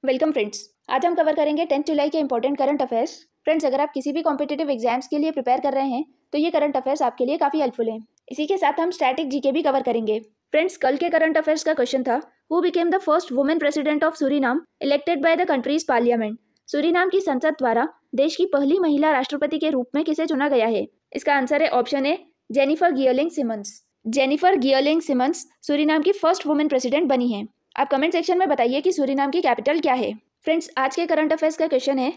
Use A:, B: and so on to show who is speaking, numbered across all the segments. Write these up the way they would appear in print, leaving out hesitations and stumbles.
A: Welcome friends. आज हम cover करेंगे 10 जुलाई के इंपॉर्टेंट करंट अफेयर्स। फ्रेंड्स, अगर आप किसी भी कॉम्पिटिटिव एग्जाम्स के लिए प्रिपेयर कर रहे हैं तो ये करंट अफेयर्स आपके लिए काफी हेल्पफुल हैं। इसी के साथ हम स्टैटिक जीके भी कवर करेंगे। फ्रेंड्स, कल के करंट अफेयर्स का क्वेश्चन था, who became the first women president of Suriname elected by the countries parliament. Suriname की संसद द्वारा देश की पहली महिला राष्ट्रपति के रूप में किसे चुना गया है? इसका आंसर है option A, Jennifer Geerlings Simons. Jennifer Geerlings Simons Suriname की फर्स्ट वुमेन प्रेसिडेंट बनी है। आप कमेंट सेक्शन में बताइए कि सूरीनाम की कैपिटल क्या है। फ्रेंड्स, आज के करंट अफेयर्स का क्वेश्चन है,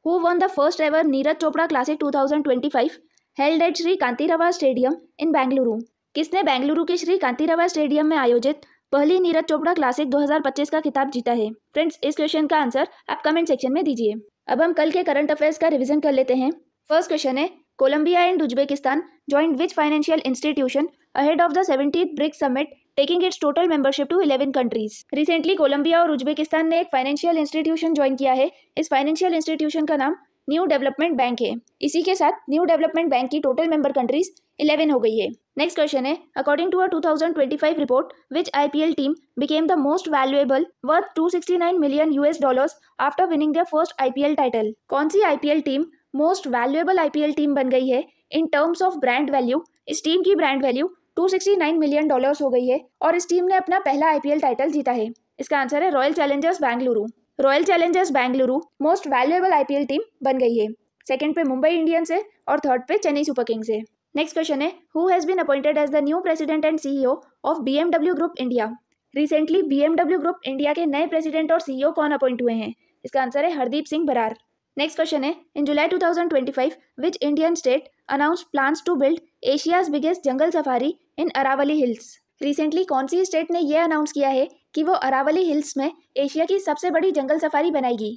A: who won the first ever Neeraj Chopra Classic 2025 held at Shri Kanteerava stadium in Bengaluru. किसने बेंगलुरु के श्री कांतीरावा स्टेडियम में आयोजित पहली नीरज चोपड़ा क्लासिक 2025 का खिताब जीता है? फ्रेंड्स, इस क्वेश्चन का आंसर आप कमेंट सेक्शन में दीजिए। अब हम कल के करंट अफेयर्स का रिविजन कर लेते हैं। फर्स्ट क्वेश्चन है, Colombia and Uzbekistan joined which financial institution ahead of the 70th BRICS summit, taking its total membership to 11 countries? Recently Colombia और उज्बेकिस्तान ने एक फाइनेंशियल इंस्टीट्यूशन ज्वाइन किया है। इस फाइनेंशियल इंस्टीट्यूशन का नाम न्यू डेवलपमेंट बैंक है। इसी के साथ न्यू डेवलपमेंट बैंक की टोटल मेंबर कंट्रीज 11 हो गई है। नेक्स्ट क्वेश्चन है, according to a 2025 report which IPL team became the most valuable worth $269 million after winning their first IPL title? कौन सी IPL team most valuable IPL team बन गई है? In terms of brand value इस टीम की brand value $269 million हो गई है और इस टीम ने अपना पहला आईपीएल टाइटल जीता है। इसका आंसर है royal Challengers Bengaluru. Royal Challengers Bengaluru most valuable IPL team बन गई है। सेकंड पे मुंबई इंडियंस है और थर्ड पे चेन्नई सुपर किंग्स है। नेक्स्ट क्वेश्चन है, who has been appointed as the new president and CEO of BMW group India? Recently BMW group India के नए प्रेसिडेंट और सीईओ कौन अपॉइंट हुए हैं? इसका आंसर है हरदीप सिंह बरार। नेक्स्ट क्वेश्चन है, in July 2025 which Indian state announced plans to build Asia's biggest jungle safari in Aravalli hills? Recently कौन सी स्टेट ने यह अनाउंस किया है कि वो अरावली हिल्स में एशिया की सबसे बड़ी जंगल सफारी बनाएगी?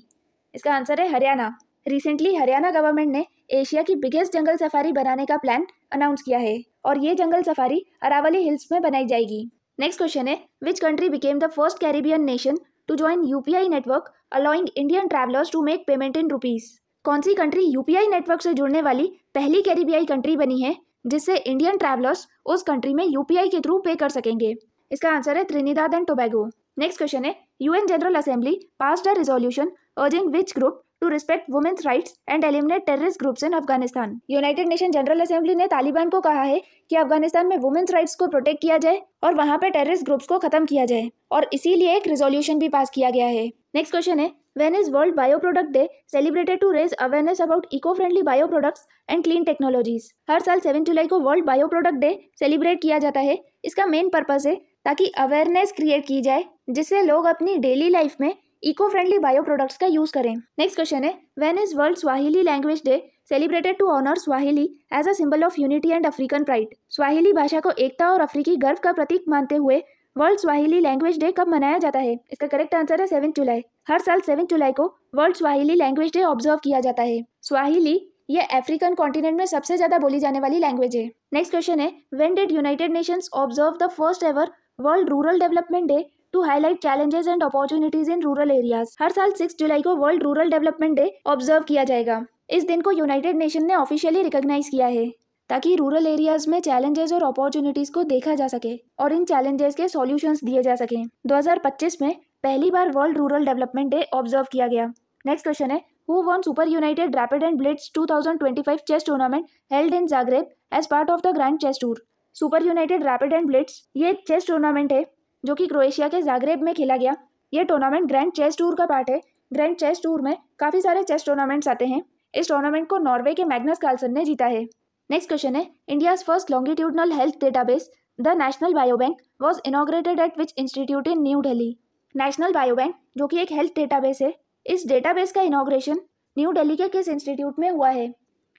A: इसका आंसर है हरियाणा। रिसेंटली हरियाणा गवर्नमेंट ने एशिया की बिगेस्ट जंगल सफारी बनाने का प्लान अनाउंस किया है और ये जंगल सफारी अरावली हिल्स में बनाई जाएगी। नेक्स्ट क्वेश्चन है, which country became the first Caribbean nation to join UPI network allowing Indian travellers to make payment in rupees? कौन सी कंट्री यूपीआई नेटवर्क से जुड़ने वाली पहली कैरिबियाई कंट्री बनी है जिससे इंडियन ट्रैवलर्स उस कंट्री में यूपीआई के थ्रू पे कर सकेंगे? इसका आंसर है Trinidad and Tobago. Next question है, UN General Assembly passed a resolution urging which group to respect women's rights and eliminate terrorist groups in Afghanistan? United Nation General Assembly ने तालिबान को कहा है कि अफगानिस्तान में वुमेन्स राइट्स को प्रोटेक्ट किया जाए और वहां पे टेररिस्ट ग्रुप्स को खत्म किया जाए और इसीलिए एक रिजोल्यूशन भी पास किया गया है। नेक्स्ट क्वेश्चन है, when is World Bioproduct Day celebrated to raise awareness about eco-friendly bioproducts and clean technologies? हर साल 7 जुलाई को वर्ल्ड बायोप्रोडक्ट डे सेलिब्रेट किया जाता है। इसका मेन पर्पस है ताकि अवेयरनेस क्रिएट की जाए जिससे लोग अपनी डेली लाइफ में इको फ्रेंडली बायो प्रोडक्ट्स का यूज करें। नेक्स्ट क्वेश्चन है, when is world Swahili language day celebrated to honour Swahili as a symbol of unity and African pride? स्वाहिली भाषा को एकता और अफ्रीकी गर्व का प्रतीक मानते हुए वर्ल्ड स्वाहिली लैंग्वेज डे कब मनाया जाता है? इसका करेक्ट आंसर है 7 जुलाई। हर साल 7 जुलाई को world Swahili language day observe किया जाता है। स्वाहिली ये अफ्रीकन कॉन्टिनेंट में सबसे ज्यादा बोली जाने वाली लैंग्वेज है। नेक्स्ट क्वेश्चन है, when did United Nations observe the first ever world rural development day to highlight challenges and opportunities in rural areas? हर साल 6 जुलाई को world rural development day observe किया जाएगा। इस दिन को यूनाइटेड नेशन ने ऑफिशियली रिकॉग्नाइज किया है ताकि रूरल एरियाज में चैलेंजेस और अपॉर्चुनिटीज को देखा जा सके और इन चैलेंजेस के सॉल्यूशंस दिए जा सकें। 2025 में पहली बार world rural development day observe किया गया। नेक्स्ट क्वेश्चन है, who won super united rapid and blitz 2025 chess tournament held in Zagreb as part of the grand chess tour? Super united rapid and blitz ये chess tournament है जो कि Croatia के Zagreb में खेला गया। ये टूर्नामेंट ग्रैंड चेस टूर का पार्ट है। ग्रैंड चेस टूर में काफी सारे चेस टूर्नामेंट्स आते हैं। इस टूर्नामेंट को नॉर्वे के मैग्नस कार्लसन ने जीता है। नेक्स्ट क्वेश्चन है, India's first longitudinal health database the national biobank was inaugurated eight which institute in new Delhi? National biobank जो कि एक हेल्थ डेटाबेस है, इस डेटाबेस का इनॉग्रेशन न्यू दिल्ली के किस इंस्टीट्यूट में हुआ है?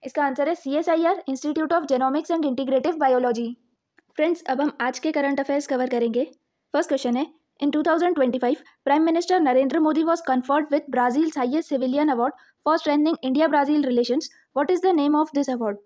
A: इसका आंसर है CSIR Institute of Genomics and Integrative Biology. Friends, अब हम आज के करंट अफेयर्स कवर करेंगे। फर्स्ट क्वेश्चन है, in 2025 Prime Minister Narendra Modi was conferred with Brazil's highest civilian award for strengthening India Brazil relations. What is the name of this award?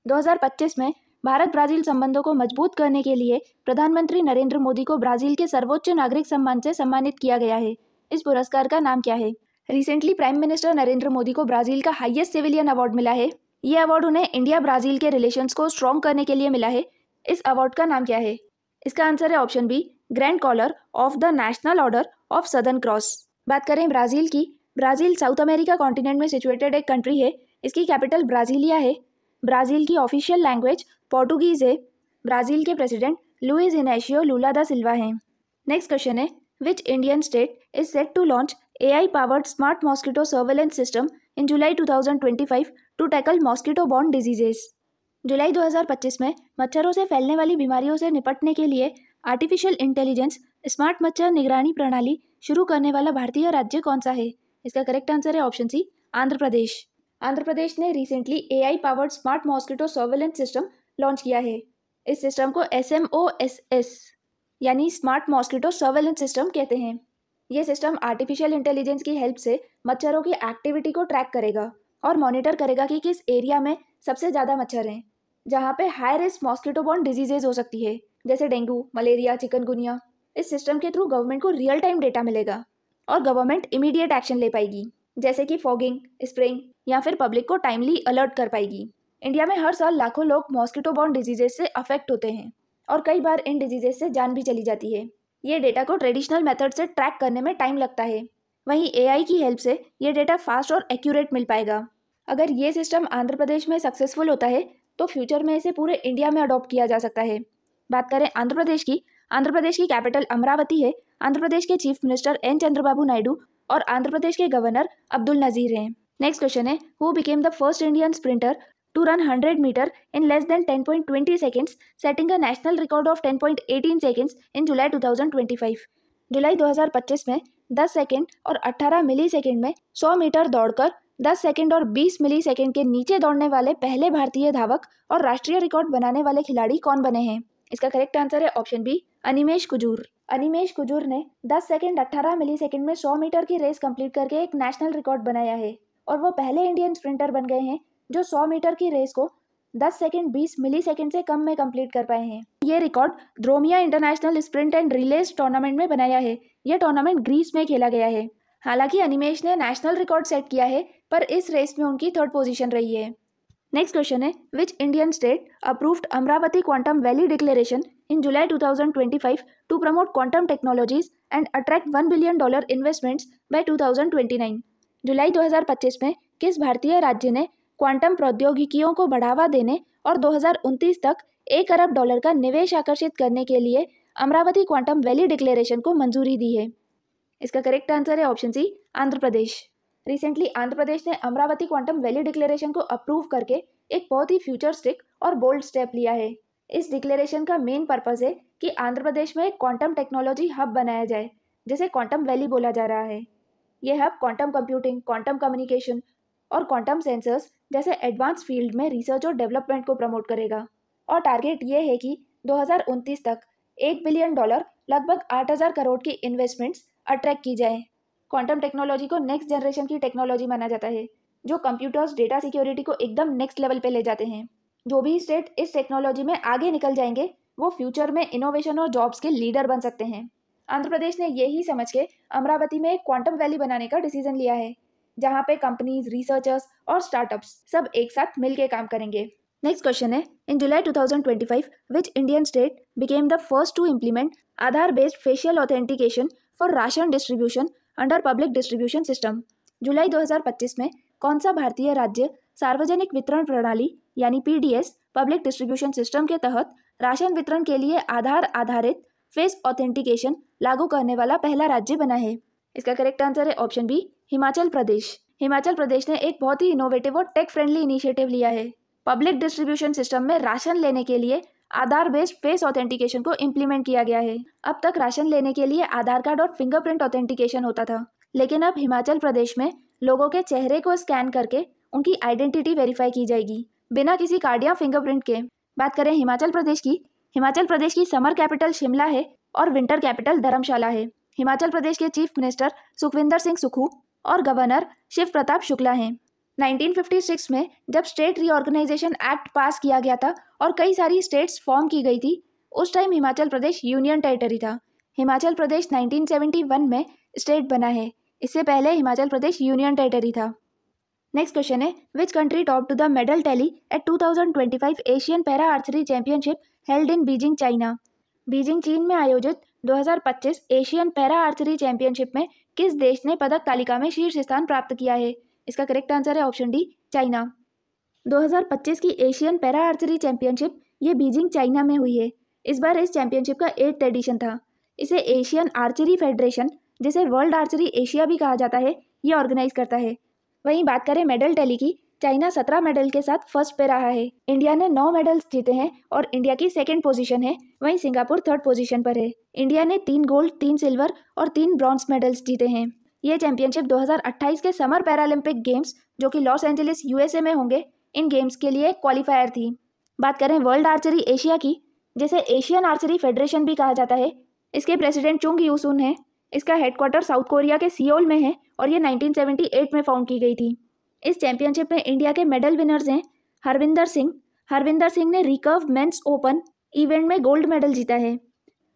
A: 2025 में Bharat Brazil संबंधों को मजबूत करने के लिए प्रधानमंत्री नरेंद्र मोदी को ब्राजील के सर्वोच्च नागरिक सम्मान से सम्मानित किया गया है। इस पुरस्कार का नाम क्या है? Recently prime Minister Narendra Modi को ब्राजील का हाईएस्ट सिविलियन अवार्ड मिला है। ये अवार्ड उन्हें इंडिया ब्राजील के रिलेशंस को स्ट्रॉन्ग करने के लिए मिला है। इस अवार्ड का नाम क्या है? इसका आंसर है option B, grand collar of the national order of southern cross. बात करें ब्राज़ील की, ब्राज़ील साउथ अमेरिका कॉन्टिनेंट में सिचुएटेड एक कंट्री है। इसकी कैपिटल ब्राज़ीलिया है। ब्राज़ील की ऑफिशियल लैंग्वेज पोर्टुगीज़ है। ब्राज़ील के president Luiz Inacio Lula da Silva हैं। नेक्स्ट क्वेश्चन है, which Indian state is set to launch AI powered smart mosquito surveillance system in July 2025 to tackle mosquito borne diseases. जुलाई 2025 में मच्छरों से फैलने वाली बीमारियों से निपटने के लिए आर्टिफिशियल इंटेलिजेंस स्मार्ट मच्छर निगरानी प्रणाली शुरू करने वाला भारतीय राज्य कौन सा है? इसका करेक्ट आंसर है ऑप्शन सी, आंध्र प्रदेश। आंध्र प्रदेश ने recently AI powered smart mosquito surveillance system launch किया है। इस सिस्टम को SMOSS यानी स्मार्ट मॉस्किटो सर्वेलेंस सिस्टम कहते हैं। ये सिस्टम आर्टिफिशियल इंटेलिजेंस की हेल्प से मच्छरों की एक्टिविटी को ट्रैक करेगा और मॉनिटर करेगा कि किस एरिया में सबसे ज़्यादा मच्छर हैं, जहाँ पे high risk mosquito borne diseases हो सकती है, जैसे डेंगू, मलेरिया, चिकनगुनिया। इस सिस्टम के थ्रू गवर्नमेंट को रियल टाइम डेटा मिलेगा और गवर्नमेंट इमीडिएट एक्शन ले पाएगी, जैसे कि फॉगिंग, स्प्रेइंग या फिर पब्लिक को टाइमली अलर्ट कर पाएगी। इंडिया में हर साल लाखों लोग मॉस्किटो बॉर्न डिजीजेज से अफेक्ट होते हैं और कई बार इन डिजीजेज से जान भी चली जाती है। ये डेटा को ट्रेडिशनल मेथड से ट्रैक करने में टाइम लगता है, वहीं AI की हेल्प से ये डेटा फास्ट और एक्यूरेट मिल पाएगा। अगर ये सिस्टम आंध्र प्रदेश में सक्सेसफुल होता है तो फ्यूचर में इसे पूरे इंडिया में अडॉप्ट किया जा सकता है। बात करें आंध्र प्रदेश की, आंध्र प्रदेश की कैपिटल अमरावती है। आंध्र प्रदेश के chief minister N Chandrababu Naidu और आंध्र प्रदेश के गवर्नर अब्दुल नजीर हैं। नेक्स्ट क्वेश्चन है, who became the first Indian sprinter to run 100 metre in less than 10.20 seconds, setting a national record of 10.18 seconds in July 2025। जुलाई 2025 में 10 सेकेंड और 18 मिली सेकेंड में 100 मीटर दौड़कर 10 सेकेंड और 20 मिली सेकेंड के नीचे दौड़ने वाले पहले भारतीय धावक और राष्ट्रीय रिकॉर्ड बनाने वाले खिलाड़ी कौन बने हैं? इसका करेक्ट आंसर है ऑप्शन बी, अनिमेश कुजूर। अनिमेश कुजूर ने 10 सेकेंड 18 मिली सेकेंड में 100 मीटर की रेस कंप्लीट करके एक नेशनल रिकॉर्ड बनाया है और वो पहले इंडियन स्प्रिंटर बन गए हैं जो 100 मीटर की रेस को 10 सेकेंड 20 मिली सेकेंड से कम में कंप्लीट कर पाए हैं। ये record Dromia international sprint and relays tournament में बनाया है। यह टूर्नामेंट ग्रीस में खेला गया है। हालांकि अनिमेश ने नेशनल रिकॉर्ड सेट किया है, पर इस रेस में उनकी 3rd पोजीशन रही है। नेक्स्ट क्वेश्चन है, which Indian state approved Amaravati quantum valley declaration in July 2025 to promote quantum technologies and attract $1 billion investments by 2029। जुलाई 2025 में किस भारतीय राज्य ने क्वांटम प्रौद्योगिकियों को बढ़ावा देने और 2029 तक $1 अरब का निवेश आकर्षित करने के लिए अमरावती क्वांटम वैली डिक्लेरेशन को मंजूरी दी है? इसका करेक्ट आंसर है ऑप्शन सी, आंध्र प्रदेश। रिसेंटली आंध्र प्रदेश ने अमरावती क्वांटम वैली डिक्लेरेशन को अप्रूव करके एक बहुत ही फ्यूचरिस्टिक और बोल्ड स्टेप लिया है। इस डिक्लेरेशन का मेन पर्पस है कि आंध्र प्रदेश में एक क्वांटम टेक्नोलॉजी हब बनाया जाए, जिसे क्वांटम वैली बोला जा रहा है। यह hub quantum computing, quantum communication और क्वांटम सेंसर्स जैसे एडवांस फील्ड में रिसर्च और डेवलपमेंट को प्रमोट करेगा और टारगेट ये है कि 2029 तक $1 बिलियन लगभग 8,000 करोड़ की इन्वेस्टमेंट्स अट्रैक्ट की जाए। क्वांटम टेक्नोलॉजी को नेक्स्ट जनरेशन की टेक्नोलॉजी माना जाता है, जो कंप्यूटर्स डेटा सिक्योरिटी को एकदम नेक्स्ट लेवल पे ले जाते हैं। जो भी स्टेट इस टेक्नोलॉजी में आगे निकल जाएंगे वो फ्यूचर में इनोवेशन और जॉब्स के लीडर बन सकते हैं। आंध्र प्रदेश ने यही समझ के अमरावती में एक क्वांटम वैली बनाने का डिसीजन लिया है, जहाँ पे कंपनीज, रिसर्चर्स और स्टार्टअप्स सब एक साथ मिलकर काम करेंगे। नेक्स्ट क्वेश्चन है, in July 2025 which Indian state became the first to implement Aadhaar based facial authentication for ration distribution under Public Distribution System? जुलाई 2025 में कौन सा भारतीय राज्य सार्वजनिक वितरण प्रणाली यानी PDS पब्लिक डिस्ट्रीब्यूशन सिस्टम के तहत राशन वितरण के लिए आधार आधारित फेस ऑथेंटिकेशन लागू करने वाला पहला राज्य बना है? इसका करेक्ट आंसर है ऑप्शन बी, हिमाचल प्रदेश। हिमाचल प्रदेश ने एक बहुत ही इनोवेटिव और टेक फ्रेंडली इनिशिएटिव लिया है। पब्लिक डिस्ट्रीब्यूशन सिस्टम में राशन लेने के लिए आधार बेस्ड फेस ऑथेंटिकेशन को इम्प्लीमेंट किया गया है। अब तक राशन लेने के लिए आधार कार्ड और फिंगरप्रिंट ऑथेंटिकेशन होता था, लेकिन अब हिमाचल प्रदेश में लोगों के चेहरे को स्कैन करके उनकी आइडेंटिटी वेरीफाई की जाएगी बिना किसी कार्ड या फिंगरप्रिंट के। बात करें हिमाचल प्रदेश की, हिमाचल प्रदेश की समर कैपिटल शिमला है और विंटर कैपिटल धर्मशाला है। हिमाचल प्रदेश के चीफ मिनिस्टर सुखविंदर सिंह सुक्खू और गवर्नर शिव प्रताप शुक्ला हैं। 1956 में जब स्टेट रीऑर्गेनाइजेशन एक्ट पास किया गया था और कई सारी स्टेट्स फॉर्म की गई थी, उस time Himachal Pradesh union territory था। हिमाचल प्रदेश 1971 में स्टेट बना है, इससे पहले हिमाचल प्रदेश यूनियन टेरिटरी था। नेक्स्ट क्वेश्चन है, which country top to the medal tally at 2025 Asian para archery championship held in Beijing, China? Beijing चीन में आयोजित 2025 एशियन पैरा आर्चरी चैंपियनशिप में किस देश ने पदक तालिका में शीर्ष स्थान प्राप्त किया है? इसका करेक्ट आंसर है ऑप्शन डी, चाइना। 2025 की एशियन पैरा आर्चरी चैंपियनशिप ये बीजिंग चाइना में हुई है। इस बार इस चैंपियनशिप का 8th एडिशन था। इसे एशियन आर्चरी फेडरेशन, जिसे वर्ल्ड आर्चरी एशिया भी कहा जाता है, ये ऑर्गेनाइज करता है। वहीं बात करें मेडल टैली की, चाइना 17 मेडल के साथ फर्स्ट पे रहा है। इंडिया ने 9 मेडल्स जीते हैं और इंडिया की सेकंड पोजीशन है। वहीं सिंगापुर थर्ड पोजीशन पर है। इंडिया ने 3 गोल्ड, 3 सिल्वर और 3 ब्रॉन्ज मेडल्स जीते हैं। ये चैंपियनशिप 2028 के समर पैरालंपिक गेम्स, जो कि लॉस एंजलिस यूएसए में होंगे, इन गेम्स के लिए क्वालिफायर थी। बात करें वर्ल्ड आर्चरी एशिया की, जिसे एशियन आर्चरी फेडरेशन भी कहा जाता है, इसके प्रेसिडेंट चुंग यूसुन है। इसका हेडक्वार्टर साउथ कोरिया के सियोल में है और ये 1978 में फाउंड की गई थी। इस चैंपियनशिप में इंडिया के मेडल विनर्स हैं हरविंदर सिंह। हरविंदर सिंह ने रिकर्व मेंस ओपन इवेंट में गोल्ड मेडल जीता है।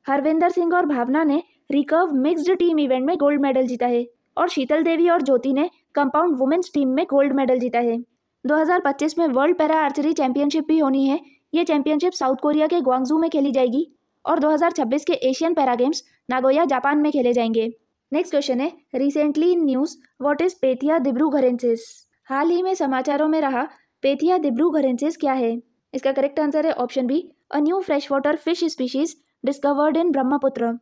A: हरविंदर सिंह और भावना ने रिकर्व मिक्स्ड टीम इवेंट में गोल्ड मेडल जीता है और शीतल देवी और ज्योति ने कंपाउंड वुमेन्स टीम में गोल्ड मेडल जीता है। 2025 में वर्ल्ड पैरा आर्चरी चैंपियनशिप भी होनी है। ये चैंपियनशिप साउथ कोरिया के ग्वांगजू में खेली जाएगी और 2026 के Asian para games Nagoya Japan में खेले जाएंगे। नेक्स्ट क्वेश्चन है, recently in news what is Pethia dibrugarhensis? हाल ही में समाचारों में रहा पेथिया दिब्रूघरेंसिस क्या है? इसका करेक्ट आंसर है option B, a new fresh water fish species discovered in Brahmaputra.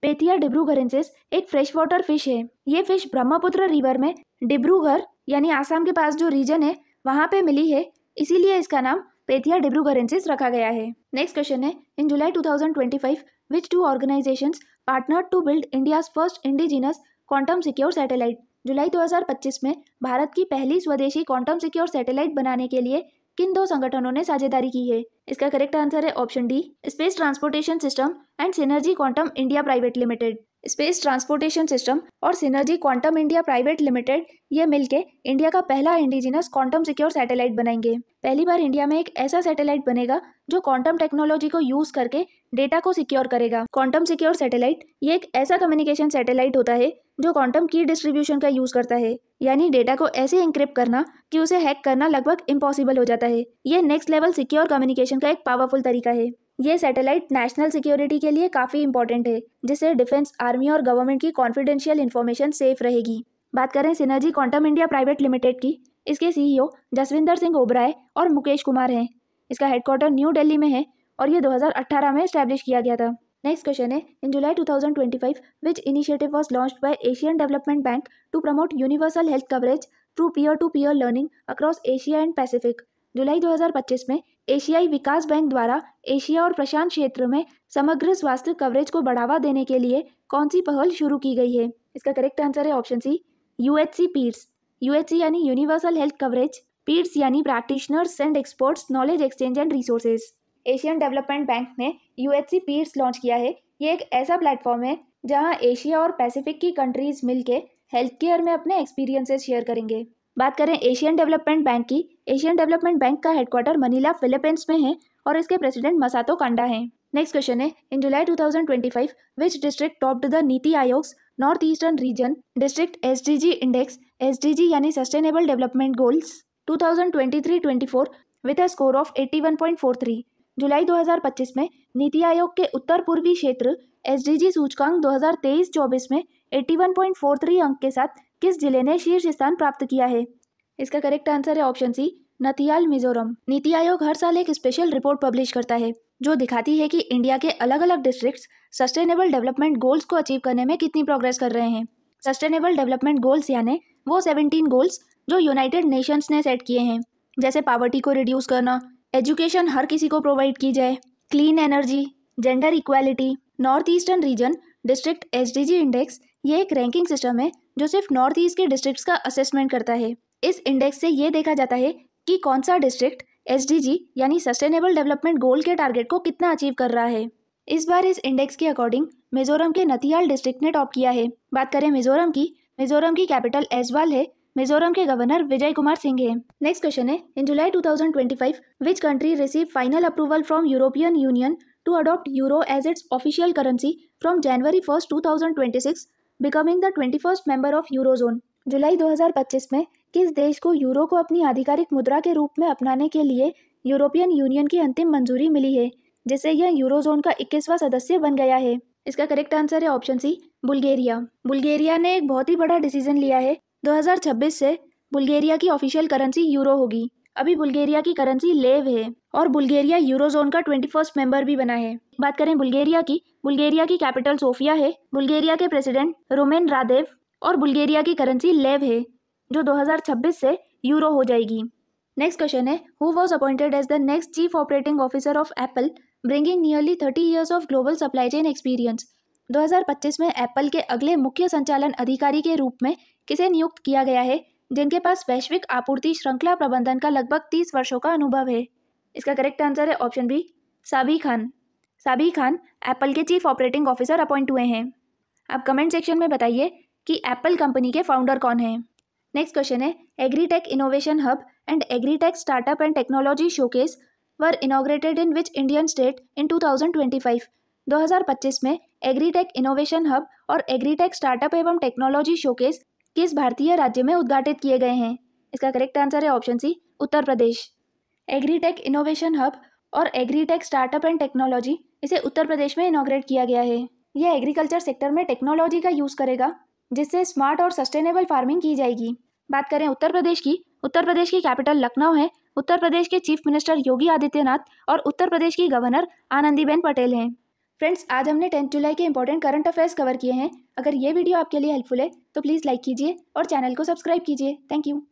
A: Pethia dibrugarhensis एक फ्रेश वाटर फिश है। ये फिश ब्रह्मपुत्र रिवर में डिब्रूगढ़ यानी आसाम के पास जो रीजन है वहां पे मिली है, इसीलिए इसका नाम पेथिया डिब्रूघरेंसिस रखा गया है। नेक्स्ट क्वेश्चन है, in July 2025 which 2 organisations partner to build India's first indigenous quantum secure satellite? जुलाई 2025 में भारत की पहली स्वदेशी क्वांटम सिक्योर सैटेलाइट बनाने के लिए किन 2 संगठनों ने साझेदारी की है? इसका करेक्ट आंसर है option D, space transportation system and synergy quantum India private limited. Space transportation system और synergy quantum India private limited ये मिलके इंडिया का पहला इंडिजिनस क्वांटम सिक्योर सैटेलाइट बनाएंगे। पहली बार इंडिया में एक ऐसा सैटेलाइट बनेगा जो क्वांटम टेक्नोलॉजी को यूज करके डेटा को सिक्योर करेगा। क्वांटम सिक्योर सैटेलाइट ये एक ऐसा कम्युनिकेशन सैटेलाइट होता है जो क्वांटम की डिस्ट्रीब्यूशन का यूज करता है, यानी डेटा को ऐसे एन्क्रिप्ट करना कि उसे हैक करना लगभग इम्पॉसिबल हो जाता है। ये नेक्स्ट लेवल सिक्योर कम्युनिकेशन का एक पावरफुल तरीका है। ये सैटेलाइट नेशनल सिक्योरिटी के लिए काफी इंपॉर्टेंट है, जिससे डिफेंस, आर्मी और गवर्नमेंट की कॉन्फिडेंशियल इन्फॉर्मेशन सेफ रहेगी। बात करें synergy quantum India private limited की, इसके सीईओ जसविंदर सिंह ओबराय और मुकेश कुमार हैं। इसका हेडक्वार्टर न्यू दिल्ली में है और ये 2018 में एस्टैब्लिश किया गया था। नेक्स्ट क्वेश्चन है, in July 2025 which initiative was launched by Asian development bank to promote universal health coverage through peer to peer learning across Asia and Pacific? जुलाई 2025 में एशियाई विकास बैंक द्वारा एशिया और प्रशांत क्षेत्र में समग्र स्वास्थ्य कवरेज को बढ़ावा देने के लिए कौन सी पहल शुरू की गई है? इसका करेक्ट आंसर है option C, UHC PEEDS. UHC यानी यूनिवर्सल हेल्थ कवरेज, पीड्स यानी practitioners and experts knowledge exchange and resources. Asian development bank ने यूएचसी पीड्स लॉन्च किया है। ये एक ऐसा प्लेटफॉर्म है जहां एशिया और पैसिफिक की कंट्रीज मिलके हेल्थ केयर में अपने एक्सपीरियंसेस शेयर करेंगे। बात करें एशियन डेवलपमेंट बैंक की, एशियन डेवलपमेंट बैंक का हेडक्वार्टर मनीला फिलीपींस में है और इसके प्रेसिडेंट मसातो कांडा हैं। नेक्स्ट क्वेश्चन है, in July 2025 which district topped the NITI Aayog's north eastern region district SDG index, SDG यानी sustainable development goals 2023-24 with a score of 81.43? जुलाई 2025 में नीति आयोग के उत्तर पूर्वी क्षेत्र एसडीजी सूचकांक 2023-24 में 81.43 अंक के साथ किस जिले ने शीर्ष स्थान प्राप्त किया है? इसका करेक्ट आंसर है ऑप्शन सी, नथियाल मिजोरम। नीति आयोग हर साल एक स्पेशल रिपोर्ट पब्लिश करता है जो दिखाती है कि इंडिया के अलग अलग डिस्ट्रिक्ट्स सस्टेनेबल डेवलपमेंट गोल्स को अचीव करने में कितनी प्रोग्रेस कर रहे हैं। सस्टेनेबल डेवलपमेंट गोल्स यानी वो 17 गोल्स जो यूनाइटेड नेशंस ने सेट किए हैं, जैसे पावर्टी को रिड्यूस करना, एजुकेशन हर किसी को प्रोवाइड की जाए, clean energy, gender equality. North eastern region district SDG index ये एक रैंकिंग सिस्टम है जो सिर्फ नॉर्थ ईस्ट के डिस्ट्रिक्ट्स का असेसमेंट करता है। इस इंडेक्स से ये देखा जाता है कि कौन सा डिस्ट्रिक्ट एसडीजी यानी सस्टेनेबल डेवलपमेंट गोल के टारगेट को कितना अचीव कर रहा है। इस बार इस इंडेक्स के अकॉर्डिंग मिजोरम के नथियाल डिस्ट्रिक्ट ने टॉप किया है। बात करें मिजोरम की कैपिटल ऐजवाल है। मिजोरम के गवर्नर विजय कुमार सिंह हैं। नेक्स्ट क्वेश्चन है, in July 2025 which country receive final approval from European Union to adopt euro as its official currency from January 1, 2026 becoming the 21st member of eurozone? जुलाई 2025 में किस देश को यूरो को अपनी आधिकारिक मुद्रा के रूप में अपनाने के लिए यूरोपियन यूनियन की अंतिम मंजूरी मिली है, जिससे यह यूरोजोन का 21वां सदस्य बन गया है? इसका करेक्ट आंसर है ऑप्शन सी, बुल्गारिया। बुल्गारिया ने एक बहुत ही बड़ा डिसीजन लिया है। 2026 से बुल्गारिया की ऑफिशियल करेंसी यूरो होगी। अभी बुल्गारिया की करेंसी लेव है और बुल्गारिया यूरोजोन का 21st मेंबर भी बना है। बात करें बुल्गारिया की कैपिटल सोफिया है। बुल्गारिया के प्रेसिडेंट रुमेन रादेव और बुल्गारिया की करेंसी लेव है जो 2026 से यूरो हो जाएगी। नेक्स्ट क्वेश्चन है, who was appointed as the next chief operating officer of Apple bringing nearly 30 years of global supply chain experience. 2025 में एप्पल के अगले मुख्य संचालन अधिकारी के रूप में किसे नियुक्त किया गया है जिनके पास वैश्विक आपूर्ति श्रृंखला प्रबंधन का लगभग 30 वर्षों का अनुभव है। इसका करेक्ट आंसर है option B, Sabih Khan. Sabih Khan Apple के चीफ ऑपरेटिंग ऑफिसर अपॉइंट हुए हैं। आप कमेंट सेक्शन में बताइए कि एप्पल कंपनी के फाउंडर कौन हैं। नेक्स्ट क्वेश्चन है, agritech innovation hub and agritech startup and technology showcase were inaugurated in which Indian state in 2025। 2025 में एग्रीटेक इनोवेशन हब और एग्रीटेक स्टार्टअप एवं टेक्नोलॉजी शोकेस किस भारतीय राज्य में उद्घाटित किए गए हैं। इसका करेक्ट आंसर है ऑप्शन सी, Uttar Pradesh. Agritech innovation hub और एग्रीटेक स्टार्टअप एंड टेक्नोलॉजी इसे उत्तर प्रदेश में इनॉग्रेट किया गया है। यह एग्रीकल्चर सेक्टर में टेक्नोलॉजी का यूज़ करेगा जिससे स्मार्ट और सस्टेनेबल फार्मिंग की जाएगी। बात करें उत्तर प्रदेश की कैपिटल लखनऊ है। उत्तर प्रदेश के चीफ मिनिस्टर योगी आदित्यनाथ और उत्तर प्रदेश की गवर्नर आनंदीबेन पटेल हैं। फ्रेंड्स, आज हमने 10 जुलाई के इंपॉर्टेंट करंट अफेयर्स कवर किए हैं। अगर ये वीडियो आपके लिए हेल्पफुल है तो प्लीज़ लाइक कीजिए और चैनल को सब्सक्राइब कीजिए। Thank you.